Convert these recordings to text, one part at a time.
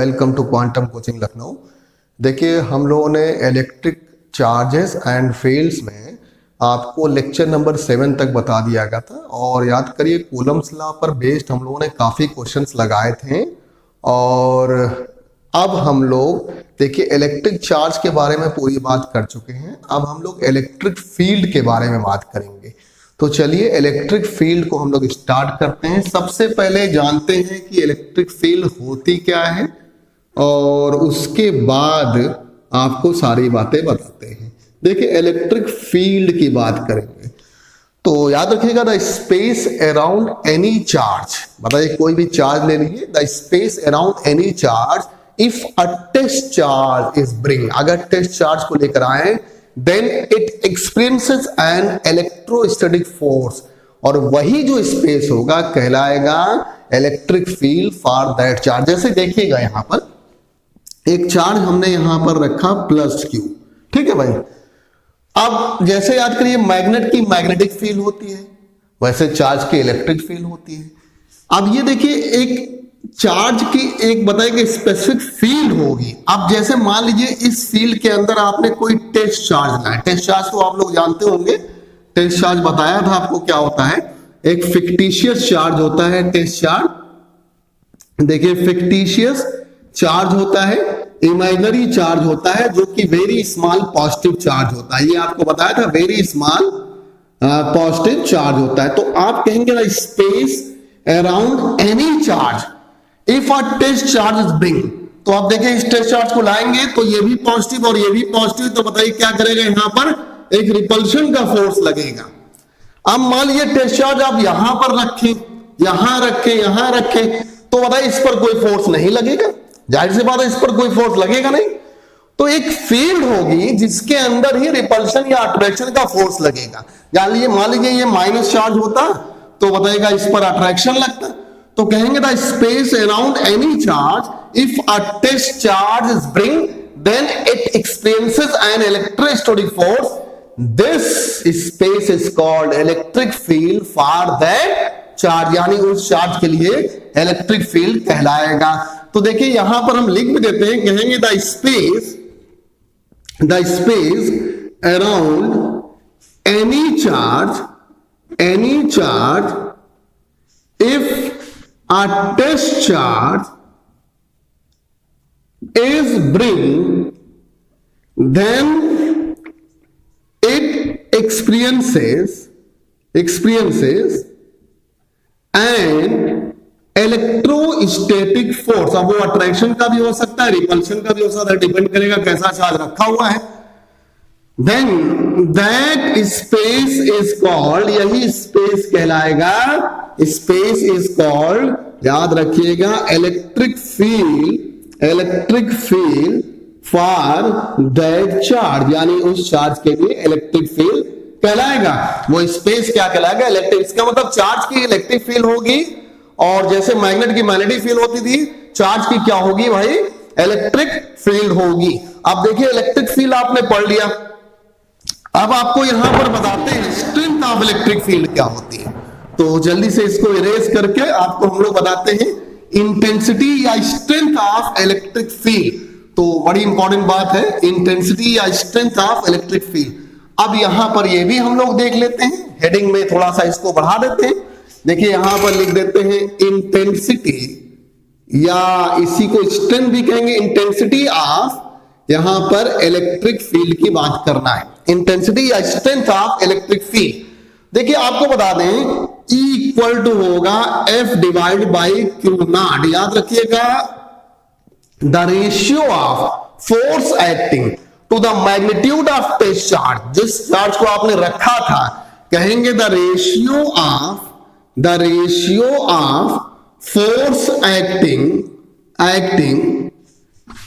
Welcome to quantum coaching Lucknow. देखिए, हम लोगों ने इलेक्ट्रिक चार्जेस एंड फील्ड्स में आपको लेक्चर नंबर 7 तक बता दिया गया था और याद करिए कूलम्स लॉ पर बेस्ड हम लोगों ने काफ़ी क्वेश्चंस लगाए थे। और अब हम लोग देखिए इलेक्ट्रिक चार्ज के बारे में पूरी बात कर चुके हैं। अब हम लोग इलेक्ट्रिक फील्ड के बारे में बात करेंगे। तो चलिए इलेक्ट्रिक फील्ड को हम लोग स्टार्ट करते हैं। सबसे पहले जानते हैं कि इलेक्ट्रिक फील्ड होती क्या है और उसके बाद आपको सारी बातें बताते हैं। देखिए इलेक्ट्रिक फील्ड की बात करेंगे तो याद रखिएगा the space around any charge, बताइए कोई भी चार्ज ले लीजिए, the space around any charge if a test charge is bring, अगर टेस्ट चार्ज को लेकर आए then it experiences an electrostatic force, और वही जो स्पेस होगा कहलाएगा electric field for that charge. जैसे देखिएगा यहां पर एक चार्ज हमने यहां पर रखा प्लस क्यू, ठीक है भाई। अब जैसे याद करिए मैग्नेट की मैग्नेटिक फील्ड होती है, वैसे चार्ज की इलेक्ट्रिक फील्ड होती है। अब ये देखिए एक चार्ज की एक बताइए स्पेसिफिक फील्ड होगी। अब जैसे मान लीजिए इस फील्ड के अंदर आपने कोई टेस्ट चार्ज लाया, टेस्ट चार्ज तो आप लोग जानते होंगे, टेस्ट चार्ज बताया था आपको क्या होता है, एक फिक्टिशियस चार्ज होता है टेस्ट चार्ज। देखिए फिक्टिशियस चार्ज होता है, इमेजिनरी चार्ज होता है जो कि वेरी स्मॉल पॉजिटिव चार्ज होता है। ये आपको बताया था वेरी स्मॉल पॉजिटिव चार्ज होता है। तो आप कहेंगे ना space around any charge if a test charge is bring, तो आप देखिए इस टेस्ट चार्ज को लाएंगे तो ये भी पॉजिटिव और ये भी पॉजिटिव, तो बताइए क्या करेगा, यहां पर एक रिपल्शन का फोर्स लगेगा। अब मान लीजिए टेस्ट चार्ज आप यहां पर रखें, यहां रखें, यहां रखें, तो बताइए इस पर कोई फोर्स नहीं लगेगा, जाहिर सी बात है इस पर कोई फोर्स लगेगा नहीं। तो एक फील्ड होगी जिसके अंदर ही रिपल्शन या अट्रैक्शन का फोर्स लगेगा। जान लीजिए मान लीजिए ये माइनस चार्ज होता तो बताइएगा इस पर अट्रैक्शन लगता। तो कहेंगे the space around any charge if a test charge is bring then it experiences an electrostatic force, this space is called electric field for that charge, यानी उस चार्ज के लिए इलेक्ट्रिक फील्ड कहलाएगा। तो देखिए यहां पर हम लिख भी देते हैं, कहेंगे the space around any charge if a test charge is bring then it experiences and electrostatic force. अब वो अट्रैक्शन का भी हो सकता है, रिपल्शन का भी हो सकता है, डिपेंड करेगा कैसा चार्ज रखा हुआ है। Then that space is called, यही स्पेस कहलाएगा, स्पेस इज कॉल्ड, याद रखिएगा electric field for that charge, यानी उस चार्ज के लिए इलेक्ट्रिक फील्ड कहलाएगा। वो स्पेस क्या कहलाएगा, इलेक्ट्रिक। इसका मतलब चार्ज की इलेक्ट्रिक फील्ड होगी और जैसे मैग्नेट की मैग्नेटिक फील्ड होती थी, चार्ज की क्या होगी भाई, इलेक्ट्रिक फील्ड होगी। अब देखिए इलेक्ट्रिक फील्ड आपने पढ़ लिया, अब आपको यहां पर बताते हैं स्ट्रेंथ ऑफ इलेक्ट्रिक फील्ड क्या होती है। तो जल्दी से इसको इरेज करके आपको हम लोग बताते हैं इंटेंसिटी या स्ट्रेंथ ऑफ इलेक्ट्रिक फील्ड। तो बड़ी इंपॉर्टेंट बात है इंटेंसिटी या स्ट्रेंथ ऑफ इलेक्ट्रिक फील्ड। अब यहां पर ये भी हम लोग देख लेते हैं, हेडिंग में थोड़ा सा इसको बढ़ा देते हैं। देखिए यहां पर लिख देते हैं इंटेंसिटी, या इसी को स्ट्रेंथ भी कहेंगे, इंटेंसिटी ऑफ, यहां पर इलेक्ट्रिक फील्ड की बात करना है, इंटेंसिटी या स्ट्रेंथ ऑफ इलेक्ट्रिक फील्ड। देखिए आपको बता दें E इक्वल टू होगा F divide by q not. याद रखिएगा the ratio of force acting to the magnitude of test charge, जिस चार्ज को आपने रखा था कहेंगे the ratio of force acting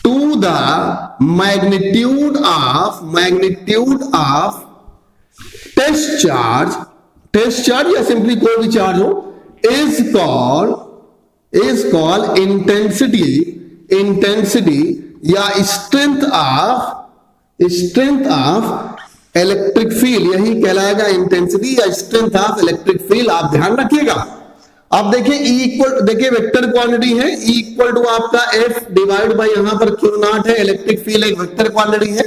to the magnitude of test charge या सिंपली कोई भी चार्ज हो इज कॉल्ड इंटेंसिटी या स्ट्रेंथ ऑफ इलेक्ट्रिक फील्ड, यही कहलाएगा इंटेंसिटी या स्ट्रेंथ ऑफ इलेक्ट्रिक फील्ड। आप ध्यान रखिएगा। अब देखिए E इक्वल, देखिए वेक्टर क्वांटिटी है, E इक्वल टू आपका F डिवाइड बाई यहां पर Q नॉट है, इलेक्ट्रिक फील्ड एक वेक्टर क्वांटिटी है।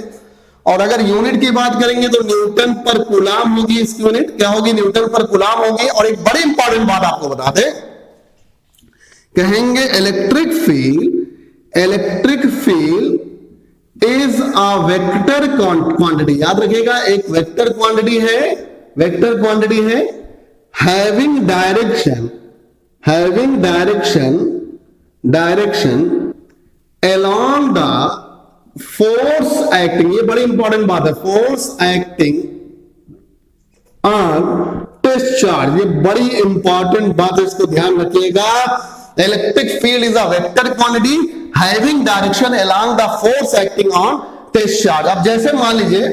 और अगर यूनिट की बात करेंगे तो न्यूटन पर कूलाम होगी, इसकी यूनिट क्या होगी, न्यूटन पर कूलाम होगी। और एक बड़ी इंपॉर्टेंट बात आपको बता दें, कहेंगे electric field is a vector quantity, याद रखिएगा एक वेक्टर क्वांटिटी है having direction along the force acting, ये बड़ी इंपॉर्टेंट बात है, force acting on test charge, ये बड़ी इंपॉर्टेंट बात है, इसको ध्यान रखिएगा। Electric field is a vector quantity having direction along the force acting on test charge. अब जैसे मान लीजिए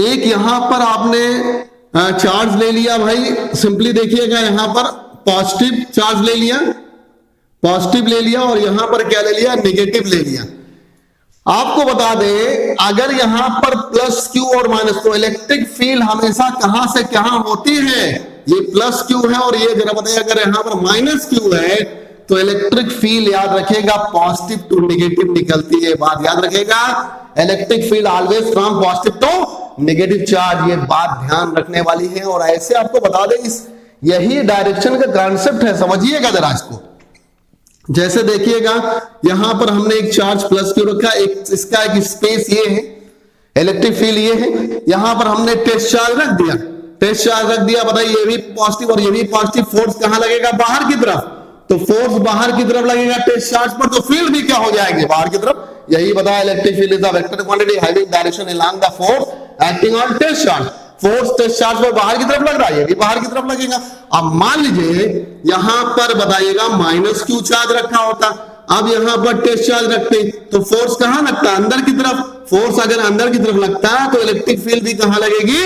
एक यहां पर आपने चार्ज ले लिया भाई, सिंपली देखिएगा यहां पर पॉजिटिव चार्ज ले लिया और यहां पर क्या ले लिया, नेगेटिव ले लिया। आपको बता दें अगर यहां पर प्लस क्यू और माइनस, तो इलेक्ट्रिक फील्ड हमेशा कहां से कहां होती है, ये प्लस क्यू है और ये जरा बताइए अगर यहां पर माइनस क्यू है तो इलेक्ट्रिक फील्ड याद रखिएगा पॉजिटिव टू नेगेटिव निकलती है, बात याद रखिएगा। Electric field always from positive to negative charge, ये बात ध्यान रखने वाली है। और ऐसे आपको बता दें यही डायरेक्शन का कॉन्सेप्ट है, समझिएगा जरा इसको। जैसे देखिएगा यहां पर हमने एक चार्ज प्लस क्यू रखा, एक इसका एक स्पेस ये है, इलेक्ट्रिक फील्ड ये है, यहां पर हमने टेस्ट चार्ज रख दिया, बताइए ये भी पॉजिटिव और ये भी पॉजिटिव, फोर्स कहां लगेगा, बाहर की तरफ, तो फोर्स बाहर की तरफ लगेगा टेस्ट चार्ज पर, तो फील्ड भी क्या हो जाएगी, बाहर की तरफ। यही बताया electric field is a vector quantity having direction along the force acting on test charge. Force test charge पर बाहर की तरफ लग रहा है, ये भी बाहर की तरफ लगेगा। अब मान लीजिए यहां पर बताइएगा माइनस क्यू चार्ज रखा होता, अब यहां पर टेस्ट चार्ज रखते तो फोर्स कहां लगता है, अंदर की तरफ। फोर्स अगर अंदर की तरफ लगता है तो इलेक्ट्रिक फील्ड भी कहां लगेगी,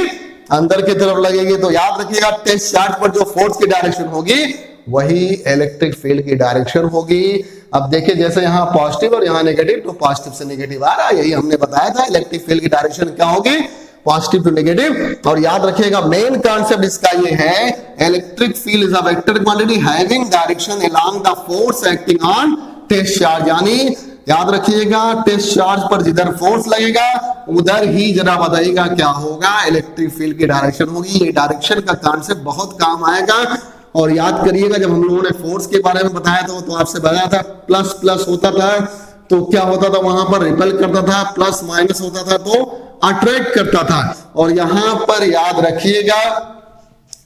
अंदर की तरफ लगेगी। तो याद रखिएगा टेस्ट चार्ज पर जो फोर्स की डायरेक्शन होगी वही इलेक्ट्रिक फील्ड की डायरेक्शन होगी। अब देखिए जैसे यहाँ पॉजिटिव और यहाँ नेगेटिव, तो पॉजिटिव से नेगेटिव आ रहा है, यही हमने बताया था इलेक्ट्रिक फील्ड की डायरेक्शन क्या होगी, पॉजिटिव टू नेगेटिव। और याद रखिएगा मेन कॉन्सेप्ट इसका ये है, electric field is a vector quantity having direction along the force acting on test charge. यानी याद रखिएगा टेस्ट चार्ज पर जिधर फोर्स लगेगा उधर ही जरा बताइएगा क्या होगा, इलेक्ट्रिक फील्ड की डायरेक्शन होगी। ये डायरेक्शन का कॉन्सेप्ट बहुत काम आएगा। और याद करिएगा जब हम लोगों ने फोर्स के बारे में बताया था तो आपसे बताया था प्लस प्लस होता था तो क्या होता था, वहां पर रिपेल करता था, प्लस माइनस होता था तो अट्रैक्ट करता था। और यहां पर याद रखिएगा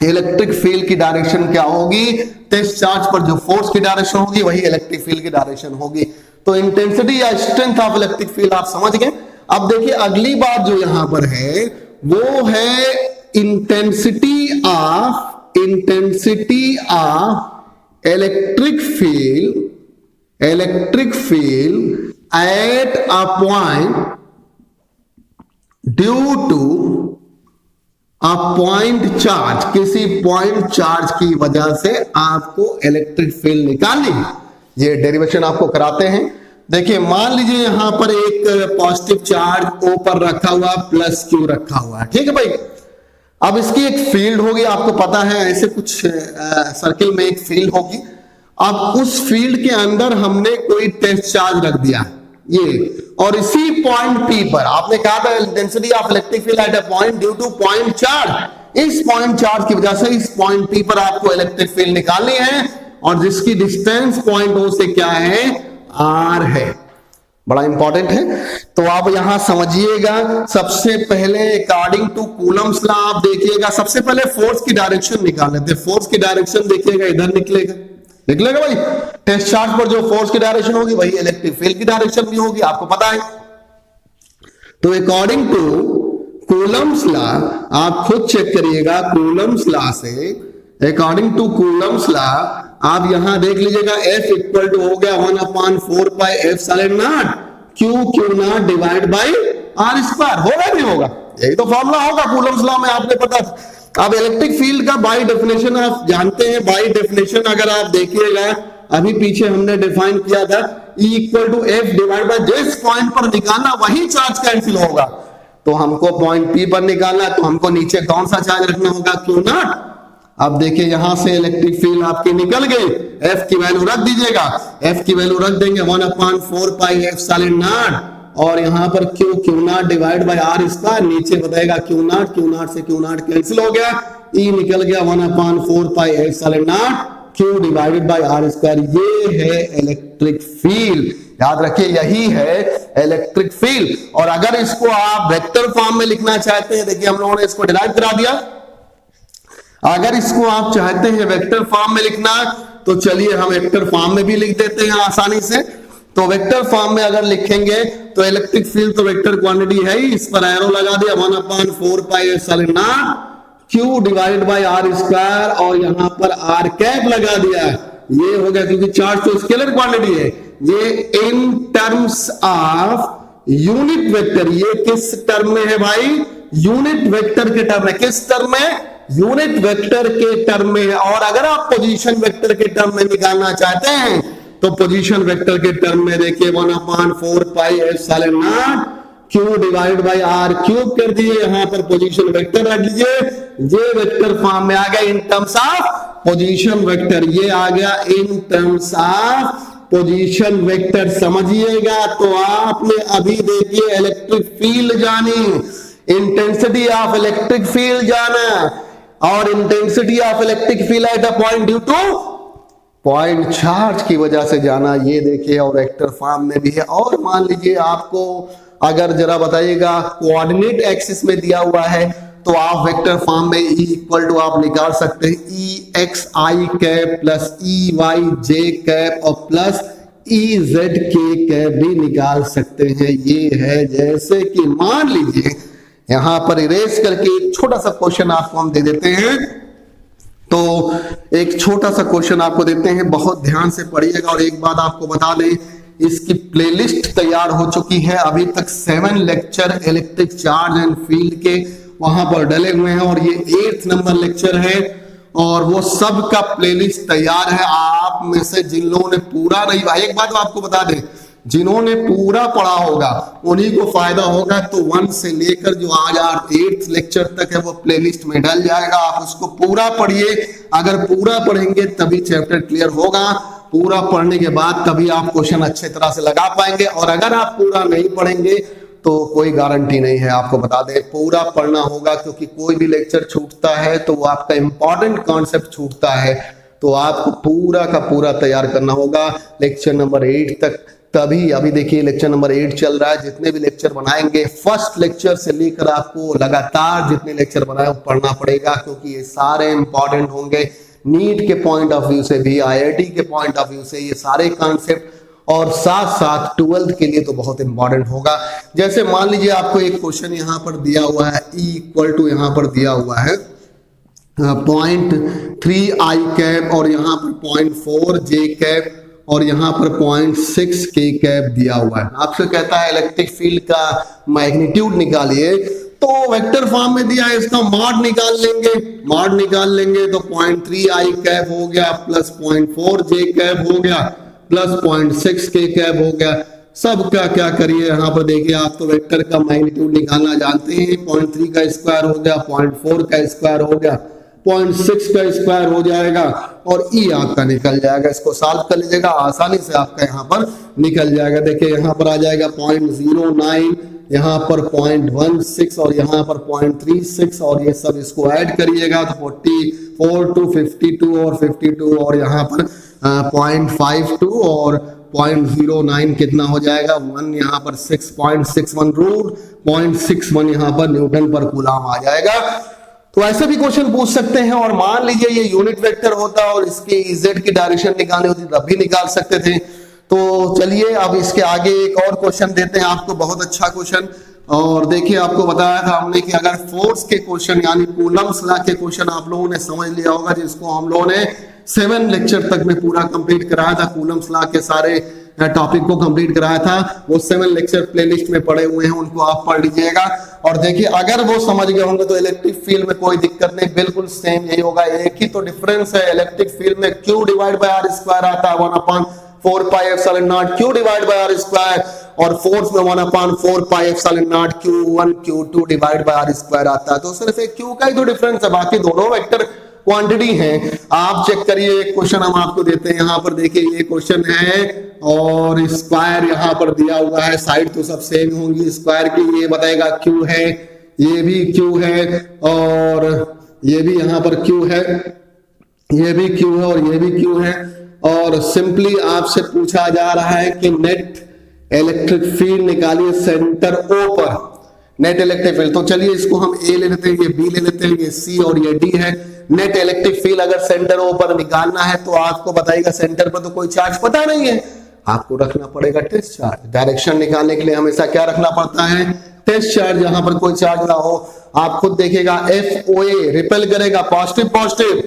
इलेक्ट्रिक फील्ड की डायरेक्शन क्या होगी, टेस्ट चार्ज पर जो फोर्स की डायरेक्शन होगी वही इलेक्ट्रिक फील्ड की डायरेक्शन होगी। तो इंटेंसिटी या स्ट्रेंथ ऑफ इलेक्ट्रिक फील्ड आप समझ गए। अब देखिए अगली बात जो यहां पर है वो है intensity of electric field at a point due to a point charge, किसी पॉइंट चार्ज की वजह से आपको इलेक्ट्रिक फील्ड निकालनी है। ये डेरिवेशन आपको कराते हैं। देखिए मान लीजिए यहां पर एक पॉजिटिव चार्ज ओ पर रखा हुआ, प्लस क्यू रखा हुआ है, ठीक है भाई। अब इसकी एक फील्ड होगी, आपको पता है ऐसे कुछ सर्किल में एक फील्ड होगी। अब उस फील्ड के अंदर हमने कोई टेस्ट चार्ज रख दिया ये, और इसी पॉइंट पी पर आपने कहा था intensity of electric field at a point due two point charge. इस पॉइंट चार्ज की वजह से इस पॉइंट पी पर आपको इलेक्ट्रिक फील्ड निकालनी है, और जिसकी डिस्टेंस पॉइंट ओ से क्या है, आर है। बड़ा इंपॉर्टेंट है। तो आप यहां समझिएगा सबसे पहले अकॉर्डिंग टू कूलम्स लॉ आप देखिएगा, सबसे पहले फोर्स की डायरेक्शन निकाल लेते हैं। फोर्स की डायरेक्शन देखिएगा इधर निकलेगा भाई। टेस्ट चार्ज पर जो फोर्स की डायरेक्शन होगी वही इलेक्ट्रिक फील्ड की डायरेक्शन भी होगी, आपको पता है। तो अकॉर्डिंग टू कूलम्स लॉ आप खुद चेक करिएगा, कूलम्स लॉ से अकॉर्डिंग टू कूलम्स लॉ आप यहां देख लीजिएगा F इक्वल टू हो गया 1/4 pi epsilon not Q not divide by R square. होगा नहीं होगा, यही तो फॉर्मूला होगा कूलम्स लॉ में, आपने पता। अब इलेक्ट्रिक फील्ड का बाय डेफिनेशन आप जानते हैं। बाय डेफिनेशन अगर आप देखिएगा अभी पीछे हमने डिफाइन किया था E equal to F divide by, जिस पॉइंट पर निकालना वही चार्ज कैंसिल होगा। तो हमको पॉइंट P पर निकालना, तो हमको नीचे कौन सा चार्ज रखना होगा, Q नॉट। अब देखिए यहां से इलेक्ट्रिक फील्ड आपकी निकल गई, एफ की वैल्यू रख दीजिएगा, एफ की वैल्यू रख देंगे 1/4πε0 और यहाँ पर Q0 divide by R square, नीचे बताएगा Q0, Q0 से Q0 कैंसिल हो गया, E निकल गया 1/4πε0 Q divided by R square. ये है इलेक्ट्रिक फील्ड, याद रखिए यही है इलेक्ट्रिक फील्ड। और अगर इसको आप वेक्टर फॉर्म में लिखना चाहते हैं, देखिए हम लोगों ने इसको डिराइव करा दिया, अगर इसको आप चाहते हैं वेक्टर फॉर्म में लिखना तो चलिए हम वेक्टर फॉर्म में भी लिख देते हैं आसानी से। तो वेक्टर फॉर्म में अगर लिखेंगे तो इलेक्ट्रिक फील्ड तो वेक्टर क्वांटिटी है ही, इस पर एरो लगा दिया 1/4πε0 Q divide by R square और यहां पर आर कैप लगा दिया। ये हो गया क्योंकि चार्ज तो स्केलर क्वांटिटी है, ये in terms of unit vector. ये किस टर्म में है भाई? यूनिट वेक्टर के टर्म में। किस टर्म में? यूनिट वेक्टर के टर्म में है। और अगर आप पोजीशन वेक्टर के टर्म में निकालना चाहते हैं तो पोजीशन वेक्टर के टर्म में देखिए 1/4πε0 Q divide by R cube कर दिए, यहां पर पोजीशन वेक्टर रख लीजिए, ये वेक्टर फॉर्म में आ गया in terms of position vector. ये आ गया in terms of position vector, समझिएगा। तो आपने अभी देखिए इलेक्ट्रिक फील्ड जानी, इंटेंसिटी ऑफ इलेक्ट्रिक फील्ड जाना, और intensity of electric field at a point due two point charge की वजह से जाना, ये देखिए, और वेक्टर फॉर्म में भी है। और मान लीजिए आपको अगर जरा बताइएगा कोऑर्डिनेट एक्सिस में दिया हुआ है तो आप वेक्टर फॉर्म में E इक्वल टू आप निकाल सकते हैं EXI cap plus EYJ cap और प्लस EZK कैप भी निकाल सकते हैं। ये है जैसे कि मान लीजिए यहां पर इरेज करके एक छोटा सा क्वेश्चन आपको हम दे देते हैं। तो एक छोटा सा क्वेश्चन आपको देते हैं, बहुत ध्यान से पढ़िएगा। और एक बात आपको बता दें, इसकी प्लेलिस्ट तैयार हो चुकी है, अभी तक 7 lecture electric charge and field के वहां पर डले हुए हैं और ये 8th नंबर लेक्चर है और वो सब का प्लेलिस्ट तैयार है। आप में से जिन लोगों ने पूरा नहीं, भाई एक बात आपको बता दें, जिन्होंने पूरा पढ़ा होगा उन्हीं को फायदा होगा। तो 1 से लेकर जो आज 8th लेक्चर तक है वो प्लेलिस्ट में डल जाएगा, आप उसको पूरा पढ़िए। अगर पूरा पढ़ेंगे तभी चैप्टर क्लियर होगा, पूरा पढ़ने के बाद तभी आप क्वेश्चन अच्छे तरह से लगा पाएंगे। और अगर आप पूरा नहीं पढ़ेंगे तो कोई गारंटी नहीं है, आपको बता दें पूरा पढ़ना होगा, क्योंकि कोई भी लेक्चर छूटता है तो वो आपका इंपॉर्टेंट कॉन्सेप्ट छूटता है। तो आपको पूरा का पूरा तैयार करना होगा लेक्चर नंबर 8 तक, तभी। अभी देखिए लेक्चर नंबर 8 चल रहा है, जितने भी लेक्चर बनाएंगे फर्स्ट लेक्चर से लेकर आपको लगातार जितने लेक्चर बनाए वो पढ़ना पड़ेगा, क्योंकि ये सारे इंपॉर्टेंट होंगे नीट के पॉइंट ऑफ व्यू से भी, IIT के पॉइंट ऑफ व्यू से, ये सारे कॉन्सेप्ट, और साथ साथ 12th के लिए तो बहुत इंपॉर्टेंट होगा। जैसे मान लीजिए आपको एक क्वेश्चन यहाँ पर दिया हुआ है, E इक्वल टू यहाँ पर दिया हुआ है 0.3I कैप और यहाँ पर 0.4J कैप और यहाँ पर 0.6K कैप दिया हुआ है। आपसे कहता है इलेक्ट्रिक फील्ड का मैग्नीट्यूड निकालिए, तो वेक्टर फॉर्म में दिया है, इसका मॉड निकाल लेंगे। मॉड निकाल लेंगे तो 0.3I कैप हो गया प्लस 0.4J कैप हो गया प्लस 0.6K कैप हो गया। सबका क्या करिए, यहाँ पर देखिए आप तो वेक्टर का मैग्नीट्यूड निकालना जानते हैं, 0.3 का स्क्वायर हो गया, 0.4 का स्क्वायर हो गया, 0.6 का स्क्वायर हो जाएगा और E आपका निकल जाएगा। इसको सॉल्व कर लीजिएगा, आसानी से आपका यहाँ पर निकल जाएगा। देखिए यहाँ पर आ जाएगा 0.09, यहाँ पर 0.16 और यहाँ पर 0.36 और ये सब इसको ऐड करिएगा तो 44 to 52 और 52 और यहाँ पर 0.52 और 0.09 कितना हो जाएगा 1, यहाँ पर 6.61 रूट 0.61 यहाँ पर न्यूटन पर कूलम आ जाएगा। तो ऐसे भी क्वेश्चन पूछ सकते हैं। और मान लीजिए ये यूनिट वेक्टर होता और इसकी Z की डायरेक्शन निकालनी होती तब भी निकाल सकते थे। तो चलिए अब इसके आगे एक और क्वेश्चन देते हैं आपको, बहुत अच्छा क्वेश्चन। और देखिए आपको बताया था हमने कि अगर फोर्स के क्वेश्चन यानी कूलम्स लॉ के क्वेश्चन आप लोगों ने समझ लिया होगा, जिसको हम लोगों ने 7 लेक्चर तक में पूरा कंप्लीट कराया था, कूलम्स लॉ के सारे टॉपिक को कंप्लीट कराया था, वो 7 लेक्चर प्लेलिस्ट में पड़े हुए हैं, उनको आप पढ़ लीजिएगा। और देखिए अगर वो समझ गए होंगे तो इलेक्ट्रिक फील्ड में कोई दिक्कत नहीं, बिल्कुल सेम यही होगा। एक ही तो डिफरेंस है, इलेक्ट्रिक फील्ड में Q divide bye R square आता है 1/4πε0 Q divide bye R square, और फोर्स में 1/4πε0 Q1 Q2 divide by R square आता है। तो सिर्फ एक Q का ही तो डिफरेंस है, बाकी दोनों वेक्टर क्वांटिटी है। आप चेक करिए, एक क्वेश्चन हम आपको देते हैं, यहाँ पर देखिए ये क्वेश्चन है और स्क्वायर यहाँ पर दिया हुआ है, साइड तो सब सेम होंगी स्क्वायर की। ये बताएगा क्यू है, ये भी क्यू है और ये भी यहाँ पर क्यू है, ये भी क्यू है और ये भी क्यू है। और सिंपली आपसे पूछा जा रहा है कि नेट इलेक्ट्रिक फील्ड निकालिए सेंटर ओ पर, नेट इलेक्ट्रिक फील्ड। तो चलिए इसको हम ए ले लेते हैं, ये बी ले लेते हैं, ये सी और ये डी है। नेट इलेक्ट्रिक फील्ड अगर सेंटर ओ पर निकालना है तो आपको बताइएगा सेंटर पर तो कोई चार्ज पता नहीं है, आपको रखना पड़ेगा टेस्ट चार्ज। डायरेक्शन निकालने के लिए हमेशा क्या रखना पड़ता है, टेस्ट चार्ज, जहां पर कोई चार्ज ना हो। आप खुद देखिएगा एफ ओ ए रिपेल करेगा पॉजिटिव पॉजिटिव,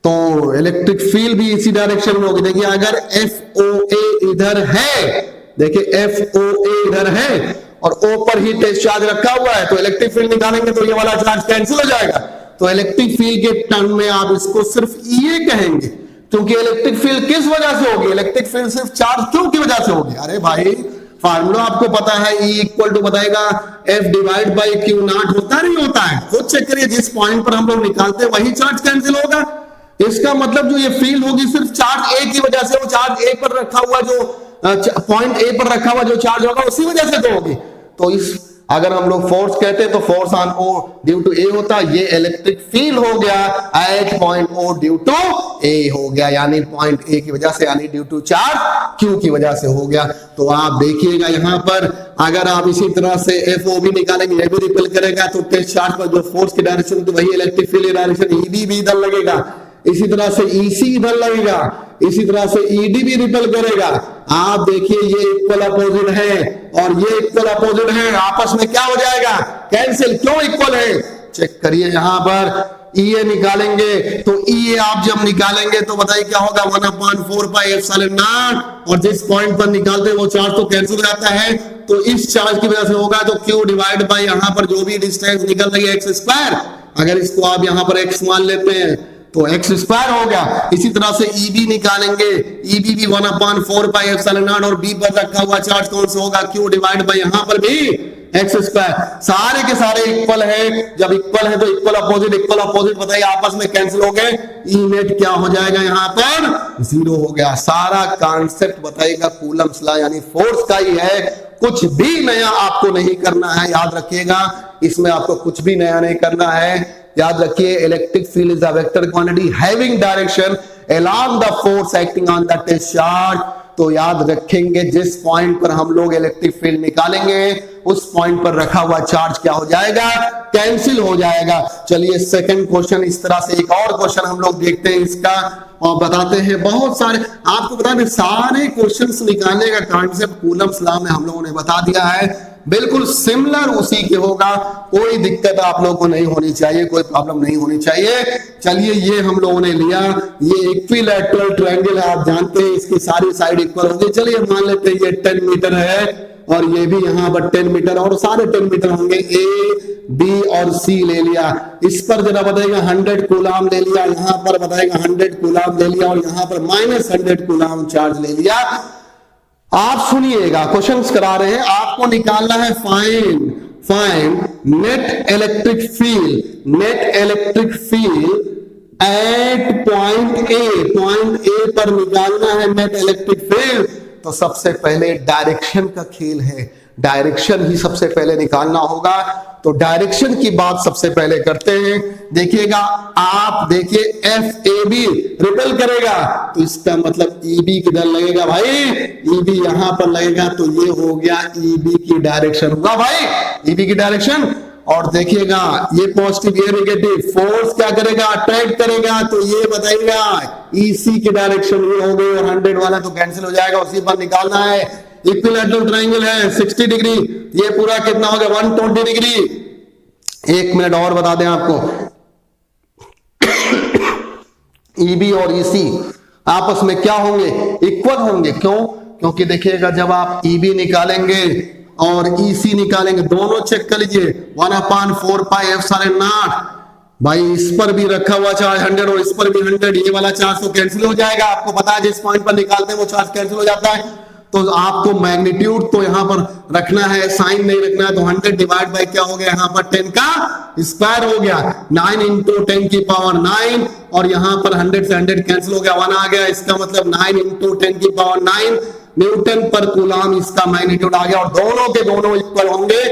तो इलेक्ट्रिक फील्ड भी इसी डायरेक्शन में होगी। देखिए अगर एफ ओ ए इधर है, देखिए एफ ओ ए इधर है और ओ पर ही टेस्ट चार्ज रखा हुआ है, तो इलेक्ट्रिक फील्ड निकालेंगे तो ये वाला चार्ज कैंसिल हो जाएगा। तो इलेक्ट्रिक फील्ड के टर्म में आप इसको सिर्फ ये कहेंगे, क्योंकि इलेक्ट्रिक फील्ड किस वजह से होगी, इलेक्ट्रिक फील्ड सिर्फ चार्ज क्यों की वजह से होगी। अरे भाई फार्मूला आपको पता है, E इक्वल टू बताएगा F divide by q not, होता नहीं होता है, खुद चेक करिए, जिस पॉइंट पर हम लोग निकालते हैं वही चार्ज कैंसिल होगा। इसका मतलब जो ये फील्ड होगी सिर्फ चार्ज ए की वजह से, वो चार्ज ए पर रखा हुआ जो पॉइंट ए पर रखा हुआ जो चार्ज होगा उसी वजह से तो होगी। तो इस अगर हम लोग फोर्स कहते हैं तो force on O due to A होता है, ये इलेक्ट्रिक फील्ड हो गया at point O due to A हो गया, यानी पॉइंट ए की वजह से, यानी ड्यू टू चार्ज क्यू की वजह से हो गया। तो आप देखिएगा यहाँ पर अगर आप इसी तरह से एफ ओ भी निकालेंगे, ये भी रिपेल करेगा, तो टेस्ट चार्ज पर जो फोर्स की डायरेक्शन तो वही इलेक्ट्रिक फील्ड डायरेक्शन, ईबी भी इधर लगेगा, इसी तरह से ईसी इधर लगेगा, इसी तरह से ईडी भी रिपेल करेगा। आप देखिए ये इक्वल अपोजिट है और ये इक्वल अपोजिट है, आपस में क्या हो जाएगा, कैंसिल। क्यों इक्वल है, चेक करिए यहाँ पर E निकालेंगे तो E आप जब निकालेंगे तो बताइए क्या होगा, 1/4 पाई एप्सिलॉन नॉट, और जिस पॉइंट पर निकालते हैं वो चार्ज तो कैंसिल हो जाता है, तो इस चार्ज की वजह से होगा तो Q डिवाइड बाई यहाँ पर जो भी डिस्टेंस निकल रही है x स्क्वायर, अगर इसको आप यहाँ पर x मान लेते हैं तो x स्क्वायर हो गया। इसी तरह से EB निकालेंगे, EB भी 1/4 पाई एप्सिलॉन नॉट, और B पर रखा हुआ चार्ज कौन सा होगा, Q डिवाइड बाई यहाँ पर भी x स्क्वायर। सारे के सारे इक्वल है, जब इक्वल है तो इक्वल अपोजिट बताइए आपस में कैंसिल हो गए, E नेट क्या हो जाएगा, यहाँ पर 0 हो गया। सारा कॉन्सेप्ट बताइएगा कूलम्स लॉ यानी फोर्स का ही है, कुछ भी नया आपको नहीं करना है, याद रखिएगा इसमें आपको कुछ भी नया नहीं करना है। याद रखिए electric field is a vector quantity having direction along the force acting on the test charge. तो याद रखेंगे जिस पॉइंट पर हम लोग इलेक्ट्रिक फील्ड निकालेंगे उस पॉइंट पर रखा हुआ चार्ज क्या हो जाएगा, कैंसिल हो जाएगा। चलिए सेकंड क्वेश्चन, इस तरह से एक और क्वेश्चन हम लोग देखते हैं इसका और बताते हैं। बहुत सारे आपको बता दें, सारे क्वेश्चंस निकालने का कॉन्सेप्ट कूलम्स लॉ में हम लोगों ने बता दिया है, बिल्कुल सिमिलर उसी के होगा, कोई दिक्कत आप लोगों को नहीं होनी चाहिए, कोई प्रॉब्लम नहीं होनी चाहिए। चलिए ये हम लोगों ने लिया, ये इक्विलैटरल ट्रायंगल है, आप जानते हैं इसकी सारी साइड इक्वल होंगी। चलिए मान लेते हैं ये 10 मीटर है और ये भी यहाँ पर 10 मीटर और सारे 10 मीटर होंगे, ए बी और सी ले लिया। इस पर जरा बताएगा 100 कूलाम ले लिया, यहाँ पर बताएगा 100 कूलाम ले लिया और यहाँ पर -100 कूलाम चार्ज ले लिया। आप सुनिएगा, क्वेश्चंस करा रहे हैं, आपको निकालना है find net electric field eight point A पर निकालना है नेट इलेक्ट्रिक फील्ड। तो सबसे पहले डायरेक्शन का खेल है, डायरेक्शन ही सबसे पहले निकालना होगा। तो डायरेक्शन की बात सबसे पहले करते हैं। देखिएगा आप देखिए एफ ए बी रिपेल करेगा तो इसका मतलब ई बी किधर लगेगा भाई, ई बी यहां पर लगेगा, तो ये हो गया ई बी की डायरेक्शन होगा भाई, ई बी की डायरेक्शन। और देखिएगा ये पॉजिटिव ये नेगेटिव, फोर्स क्या करेगा, अट्रैक्ट करेगा, तो ये बताइएगा ईसी की डायरेक्शन ये हो गई, और 100 वाला तो कैंसिल हो जाएगा, उसी पर निकालना है। इक्विलैटरल ट्रायंगल है 60 डिग्री, ये पूरा कितना हो गया 120 डिग्री। एक मिनट और बता दें आपको, ईबी और ईसी आपस में क्या होंगे, इक्वल होंगे। क्यों, क्योंकि देखिएगा जब आप ईबी निकालेंगे और ईसी निकालेंगे, दोनों चेक कर लीजिए, 1/4 पाई एप्सिलॉन नॉट भाई, इस पर भी रखा हुआ चार्ज 100 और इस पर भी 100, ये वाला चार्ज तो कैंसिल हो जाएगा। आपको पता है जिस पॉइंट पर निकालते हैं वो चार्ज कैंसिल हो जाता है। तो आपको मैग्नीट्यूड तो यहाँ पर रखना है, साइन नहीं रखना है। तो 100 डिवाइड बाय क्या हो गया यहाँ पर 10 का स्क्वायर हो गया, 9 इंटू 10 की पावर 9, और यहाँ पर 100 से 100 कैंसिल हो गया, 1 आ गया। इसका मतलब 9 इंटू 10 की पावर 9 न्यूटन पर कूलम इसका मैग्नीट्यूड आ गया, और दोनों के दोनों इक्वल होंगे।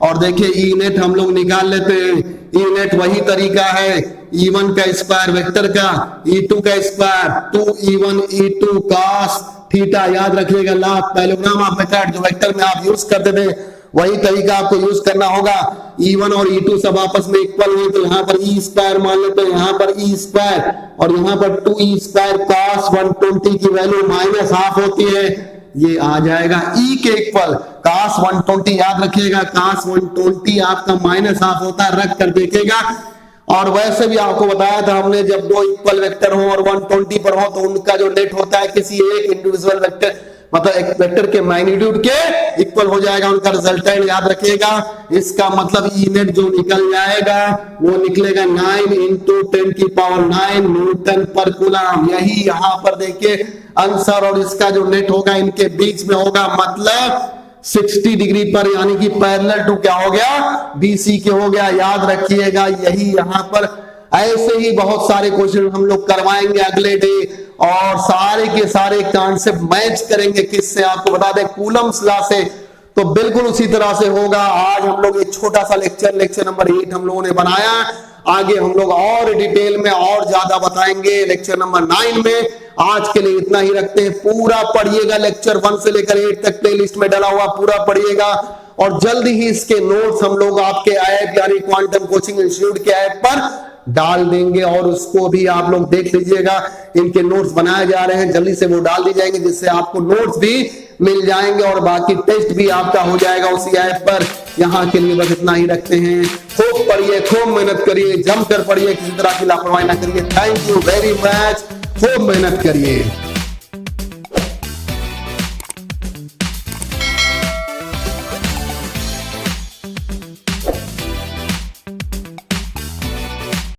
और देखिए ई नेट हम लोग निकाल लेते हैं। ई नेट वही तरीका है, E1 का स्क्वायर वेक्टर का, E2 का square 2E1 E2 cos theta, याद रखिएगा ला पैरेललोग्राम ऑफ मेथड जो वेक्टर में आप यूज करते थे वही तरीका आपको यूज करना होगा। E1 और E2 सब आपस में इक्वल हुए तो यहाँ पर E स्क्वायर मान लेते हैं, यहाँ पर E स्क्वायर और यहाँ पर 2E स्क्वायर cos 120 की वैल्यू माइनस हाफ होती है, ये आ जाएगा E के इक्वल cos 120। याद रखिएगा cos 120 आपका माइनस हाफ होता है, रख कर देखेगा। और वैसे भी आपको बताया था हमने, जब दो इक्वल वेक्टर हो और 120 पर हो तो उनका जो नेट होता है किसी एक इंडिविजुअल वेक्टर मतलब एक वेक्टर के मैग्नीट्यूड के इक्वल हो जाएगा उनका रिजल्टेंट, याद रखिएगा। इसका मतलब ई नेट जो निकल जाएगा वो निकलेगा 9 इंटू 10 की पावर 9 न्यूटन पर कूलम। यही यहाँ पर देखिए आंसर, और इसका जो नेट होगा इनके बीच में होगा, मतलब 60 डिग्री पर, यानी कि पैरेलल टू क्या हो गया, BC के हो गया। याद रखिएगा यही यहाँ पर ऐसे ही बहुत सारे क्वेश्चन हम लोग करवाएंगे अगले डे, और सारे के सारे कॉन्सेप्ट मैच करेंगे किससे, आपको बता दें कूलम्स लॉ से। तो बिल्कुल उसी तरह से होगा। आज हम लोग एक छोटा सा लेक्चर नंबर 8 हम लोगों ने बनाया, आगे हम लोग और डिटेल में और ज्यादा बताएंगे लेक्चर नंबर 9 में। आज के लिए इतना ही रखते हैं, पूरा पढ़िएगा, लेक्चर 1 से लेकर 8 तक प्लेलिस्ट में डाला हुआ पूरा पढ़िएगा, और जल्दी ही इसके नोट्स हम लोग आपके ऐप यानी क्वांटम कोचिंग इंस्टीट्यूट के ऐप पर डाल देंगे, और उसको भी आप लोग देख लीजिएगा। इनके नोट्स बनाए जा रहे हैं, जल्दी से वो डाल दी जाएंगे, जिससे आपको नोट्स भी मिल जाएंगे और बाकी टेस्ट भी आपका हो जाएगा उसी ऐप पर। यहाँ के लिए बस इतना ही रखते हैं। खूब पढ़िए, खूब मेहनत करिए, जमकर पढ़िए, किसी तरह की लापरवाही ना करिए। थैंक यू वेरी मच, खूब मेहनत करिए।